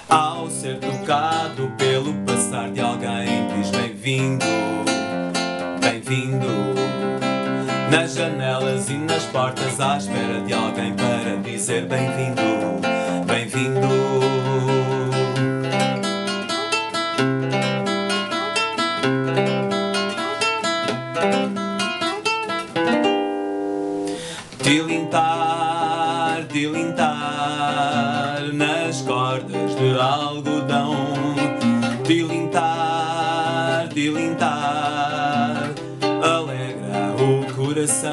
Ao ser tocado pelo passar de alguém, diz bem-vindo, bem-vindo. Nas janelas e nas portas à espera de alguém para dizer bem-vindo, bem-vindo. Tilintar, tilintar nas cordas de algodão. Tilintar, tilintar, alegra o coração.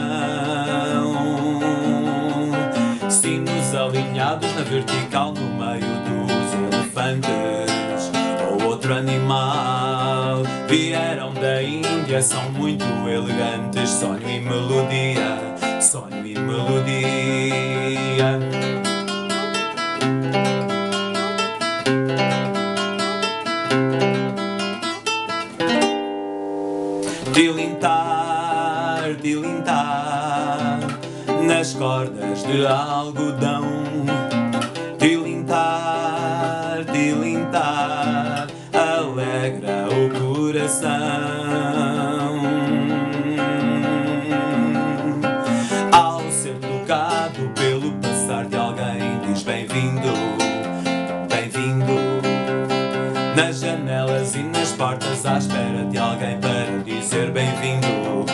Sinos alinhados na vertical no meio dos elefantes ou outro animal. Vieram da Índia, são muito elegantes. Sonho e melodia, sonho e melodia. Tilintar, tilintar nas cordas de algodão. Tilintar, tilintar, alegra o coração. Ao ser tocado pelo passar de alguém, diz bem-vindo, bem-vindo. Nas janelas e nas portas à espera de alguém para dizer bem-vindo,